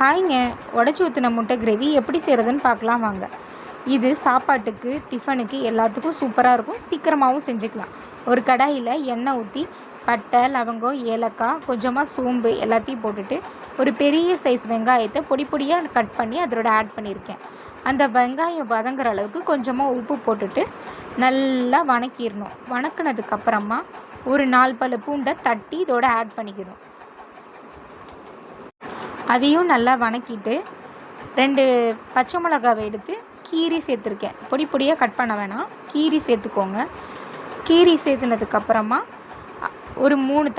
ஹாய்ங்க. உடச்சி ஊற்றின முட்டை கிரேவி எப்படி செய்கிறதுன்னு பார்க்கலாம் வாங்க. இது சாப்பாட்டுக்கு, டிஃபனுக்கு எல்லாத்துக்கும் சூப்பராக இருக்கும். சீக்கிரமாகவும் செஞ்சுக்கலாம். ஒரு கடாயில் எண்ணெய் ஊற்றி பட்டை, லவங்கம், ஏலக்காய், கொஞ்சமாக சோம்பு எல்லாத்தையும் போட்டுட்டு ஒரு பெரிய சைஸ் வெங்காயத்தை பொடி பொடியாக கட் பண்ணி அதோட ஆட் பண்ணியிருக்கேன். அந்த வெங்காயம் வதங்குற அளவுக்கு கொஞ்சமாக உப்பு போட்டுட்டு நல்லா வணக்கிடணும். வணக்கினதுக்கப்புறமா ஒரு 4 பல்லு பூண்டை தட்டி இதோட ஆட் பண்ணிக்கணும். அதையும் நல்லா வணக்கிட்டு 2 பச்சை மிளகாவை எடுத்து கீரி சேர்த்துருக்கேன். பொடி பொடியாக கட் பண்ண வேணாம், கீரி சேர்த்துக்கோங்க. கீரி சேர்த்துனதுக்கப்புறமா ஒரு 3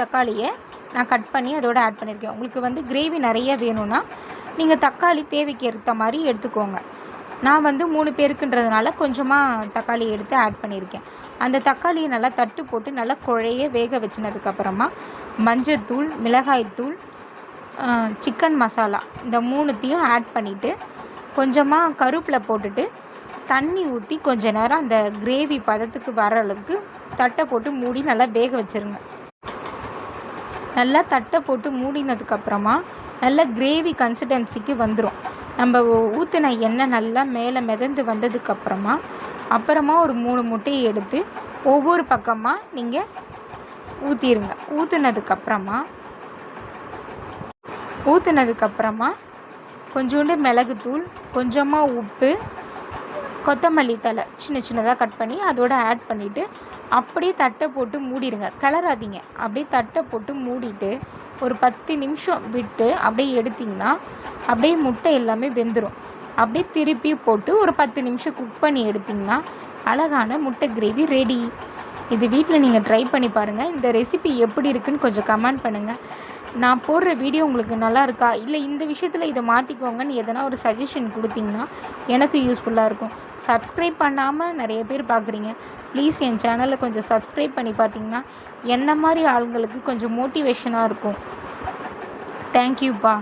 தக்காளியை நான் கட் பண்ணி அதோடு ஆட் பண்ணியிருக்கேன். உங்களுக்கு கிரேவி நிறைய வேணும்னா நீங்கள் தக்காளி தேவைக்கு ஏற்ற மாதிரி எடுத்துக்கோங்க. நான் 3 பேருக்குன்றதுனால கொஞ்சமாக தக்காளி எடுத்து ஆட் பண்ணியிருக்கேன். அந்த தக்காளியை நல்லா தட்டு போட்டு நல்லா குழைய வேக வச்சினதுக்கப்புறமா மஞ்சள்தூள், மிளகாய்த்தூள், சிக்கன் மசாலா இந்த 3த்தையும் ஆட் பண்ணிவிட்டு கொஞ்சமாக கருவேப்பிலை போட்டுட்டு தண்ணி ஊற்றி கொஞ்ச நேரம் அந்த கிரேவி பதத்துக்கு வர அளவுக்கு தட்டை போட்டு மூடி நல்லா வேக வச்சுருங்க. நல்லா தட்டை போட்டு மூடினதுக்கப்புறமா நல்லா கிரேவி கன்சிஸ்டன்சிக்கு வந்துடும். நம்ம ஊற்றின எண்ணெய் நல்லா மேலே மிதந்து வந்ததுக்கப்புறமா ஒரு 3 முட்டையை எடுத்து ஒவ்வொரு பக்கமாக நீங்கள் ஊற்றிடுங்க. ஊற்றுனதுக்கப்புறமா கொஞ்சோண்டு மிளகுத்தூள், கொஞ்சமாக உப்பு, கொத்தமல்லி தழை சின்ன சின்னதாக கட் பண்ணி அதோட ஆட் பண்ணிவிட்டு அப்படியே தட்டை போட்டு மூடிடுங்க. கிளறாதீங்க. அப்படியே தட்டை போட்டு மூடிட்டு ஒரு 10 நிமிஷம் விட்டு அப்படியே எடுத்திங்கன்னா அப்படியே முட்டை எல்லாமே வெந்துடும். அப்படியே திருப்பி போட்டு ஒரு 10 நிமிஷம் குக் பண்ணி எடுத்திங்கன்னா அழகான முட்டை கிரேவி ரெடி. இது வீட்டில் நீங்கள் ட்ரை பண்ணி பாருங்கள். இந்த ரெசிபி எப்படி இருக்குன்னு கொஞ்சம் கமெண்ட் பண்ணுங்கள். நான் போடுற வீடியோ உங்களுக்கு நல்லா இருக்கா, இல்லை இந்த விஷயத்தில் இதை மாற்றிக்கோங்கன்னு எதனா ஒரு சஜஷன் கொடுத்தீங்கன்னா எனக்கு யூஸ்ஃபுல்லாக இருக்கும். சப்ஸ்கிரைப் பண்ணாமல் நிறைய பேர் பார்க்குறீங்க. ப்ளீஸ் என் சேனலை கொஞ்சம் சப்ஸ்கிரைப் பண்ணி பார்த்தீங்கன்னா என்ன மாதிரி ஆளுங்களுக்கு கொஞ்சம் மோட்டிவேஷனாக இருக்கும். தேங்க்யூப்பா.